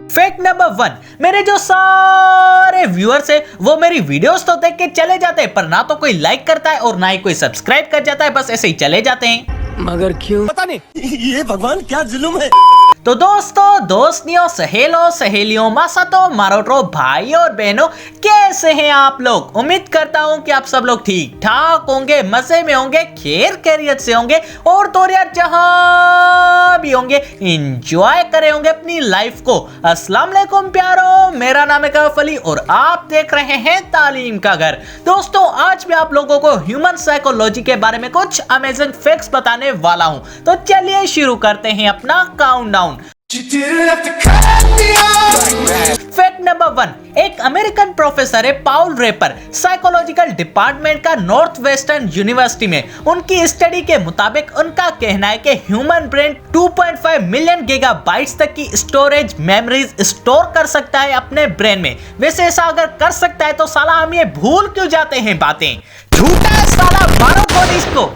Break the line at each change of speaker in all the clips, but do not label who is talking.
Fact number 1, मेरे जो सारे व्यूअर्स है वो मेरी वीडियोस तो देख के चले जाते हैं, पर ना तो कोई लाइक करता है और ना ही कोई सब्सक्राइब कर जाता है, बस ऐसे ही चले जाते हैं।
मगर क्यों पता नहीं।
ये भगवान क्या जुल्म है।
तो दोस्तों, दोस्तियों, सहेलियों, मासातो, मारोटो, भाई और बहनों, कैसे हैं आप लोग? उम्मीद करता हूं कि आप सब लोग ठीक ठाक होंगे, मजे में होंगे, खैर खैरियत से होंगे और तो यार जहां भी होंगे एंजॉय करे होंगे अपनी लाइफ को। अस्सलाम वालेकुम प्यारो, मेरा नाम है कैफ अली और आप देख रहे हैं तालीम का घर। दोस्तों, आज मैं आप लोगों को ह्यूमन साइकोलॉजी के बारे में कुछ अमेजिंग फैक्ट्स बताने वाला हूं। तो चलिए शुरू करते हैं अपना काउंटडाउन। फैक्ट नंबर 1, एक अमेरिकन प्रोफेसर है पाउल रेपर, साइकोलॉजिकल डिपार्टमेंट का नॉर्थ वेस्टर्न यूनिवर्सिटी में। उनकी स्टडी के मुताबिक उनका कहना है कि ह्यूमन ब्रेन 2.5 मिलियन गीगाबाइट्स तक की स्टोरेज मेमोरीज स्टोर कर सकता है अपने ब्रेन में। वैसे ऐसा अगर कर सकता है तो साला हम ये भूल क्यों जाते हैं बातें? झूठा है साला, मारो पुलिस को।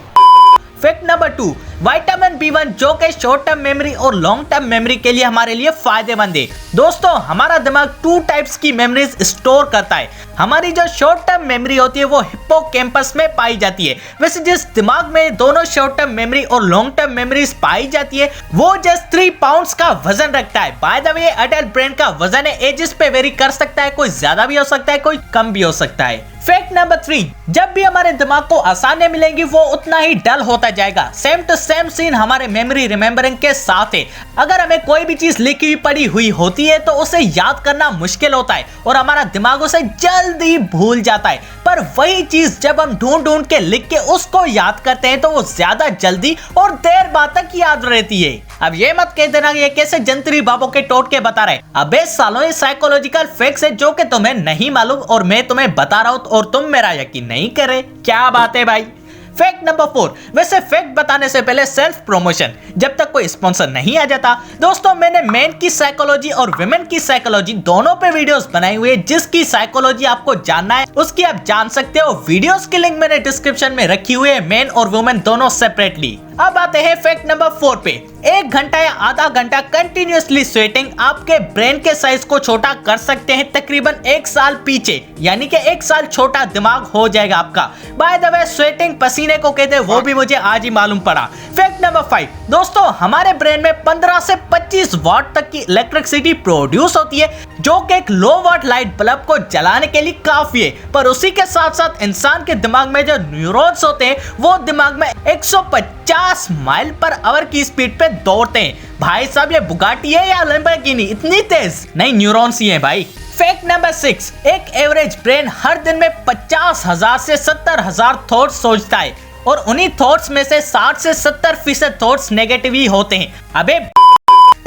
फैक्ट नंबर 2, विटामिन B1 जो कि शॉर्ट टर्म मेमोरी और लॉन्ग टर्म मेमोरी के लिए हमारे लिए फायदेमंद है। दोस्तों, हमारा दिमाग 2 टाइप्स की मेमोरीज स्टोर करता है। हमारी जो शॉर्ट टर्म मेमोरी होती है वो हिप्पोकैम्पस में पाई जाती है। वैसे जिस दिमाग में दोनों शॉर्ट टर्म मेमोरी और लॉन्ग टर्म मेमोरीज पाई जाती है वो जस्ट 3 पाउंड्स का वजन रखता है। By the way, adult brain का वजन है एजेस पे वेरी कर सकता है, कोई ज्यादा भी हो सकता है, कोई कम भी हो सकता है। फैक्ट नंबर 3, जब भी हमारे दिमाग को आसानियां मिलेंगी वो उतना ही डल होता जाएगा। सेम टू सेम सीन हमारे मेमोरी रिमेम्बरिंग के साथ है। अगर हमें कोई भी चीज लिखी हुई पड़ी हुई होती है तो उसे याद करना मुश्किल होता है और हमारा दिमाग उसे जल्दी भूल जाता है। पर वही चीज जब हम ढूंढ ढूंढ के लिख के उसको याद करते हैं तो वो ज्यादा जल्दी और देर बाद तक याद रहती है। अब ये मत कह देना ये कैसे जंतरी बाबों के टोटके बता रहे। अबे सालों, ये साइकोलॉजिकल फैक्ट्स है जो कि तुम्हें नहीं मालूम और मैं तुम्हें बता रहा हूं और तुम मेरा यकीन नहीं करे। क्या बात है भाई। फैक्ट नंबर 4, वैसे फैक्ट बताने से पहले सेल्फ प्रमोशन, जब तक कोई स्पॉन्सर नहीं आ जाता। दोस्तों, मैंने मेन की साइकोलॉजी और वुमेन की साइकोलॉजी दोनों पे वीडियोस बनाई हुई है। जिसकी साइकोलॉजी आपको जानना है उसकी आप जान सकते हो। वीडियोस की लिंक मैंने डिस्क्रिप्शन में रखी हुई है, मेन और वुमेन दोनों सेपरेटली। अब आते हैं फैक्ट नंबर 4 पे। 1 घंटा या आधा घंटा कंटिन्यूअसली स्वेटिंग आपके ब्रेन के साइज को छोटा कर सकते हैं तकरीबन 1 साल पीछे, यानी कि 1 साल छोटा दिमाग हो जाएगा आपका। बाय द वे, स्वेटिंग पसीने को कहते हैं, वो भी मुझे आज ही मालूम पड़ा। फैक्ट नंबर 5, दोस्तों, हमारे ब्रेन में 15 से 25 वाट तक की इलेक्ट्रिसिटी प्रोड्यूस होती है जो कि एक लो वाट लाइट बल्ब को जलाने के लिए काफी है। पर उसी के साथ साथ इंसान के दिमाग में जो न्यूरॉन्स होते हैं वो दिमाग में 150 माइल पर आवर की स्पीड पे दौड़ते हैं। भाई साहब, ये बुगाटी है या लैम्बोर्गिनी? इतनी तेज नहीं, न्यूरॉन्स ही हैं भाई। फैक्ट नंबर 6, एक एवरेज ब्रेन हर दिन में 50,000 से 70,000 थॉट्स सोचता है और उन्हीं थॉट्स में से 60 से 70% थॉट्स नेगेटिव ही होते हैं। अबे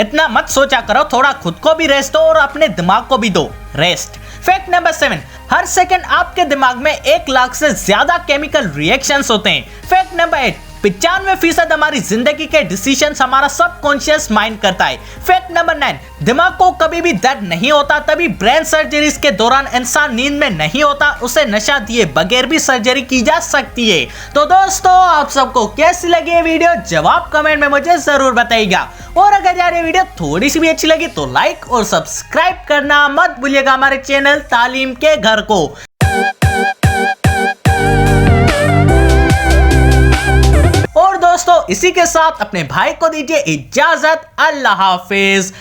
इतना मत सोचा करो, थोड़ा खुद को भी रेस्ट दो और अपने दिमाग को भी दो रेस्ट। फैक्ट नंबर 7, हर सेकंड आपके दिमाग में 1 लाख से ज्यादा केमिकल रिएक्शंस होते हैं। फैक्ट नंबर 8, 95% हमारी जिंदगी के डिसीजंस हमारा सबकॉन्शियस माइंड करता है। फैक्ट नंबर 9, दिमाग को कभी भी दर्द नहीं होता, तभी ब्रेन सर्जरीज के दौरान इंसान नींद में नहीं होता, उसे नशा दिए बगैर भी सर्जरी की जा सकती है। तो दोस्तों, आप सबको कैसी लगी ये वीडियो? जवाब कमेंट में मुझे जरूर बताइएगा। और अगर यार ये वीडियो थोड़ी सी भी अच्छी लगी तो लाइक और सब्सक्राइब करना मत भूलिएगा हमारे चैनल तालीम के घर को। और दोस्तों, इसी के साथ अपने भाई को दीजिए इजाजत। अल्लाह हाफिज।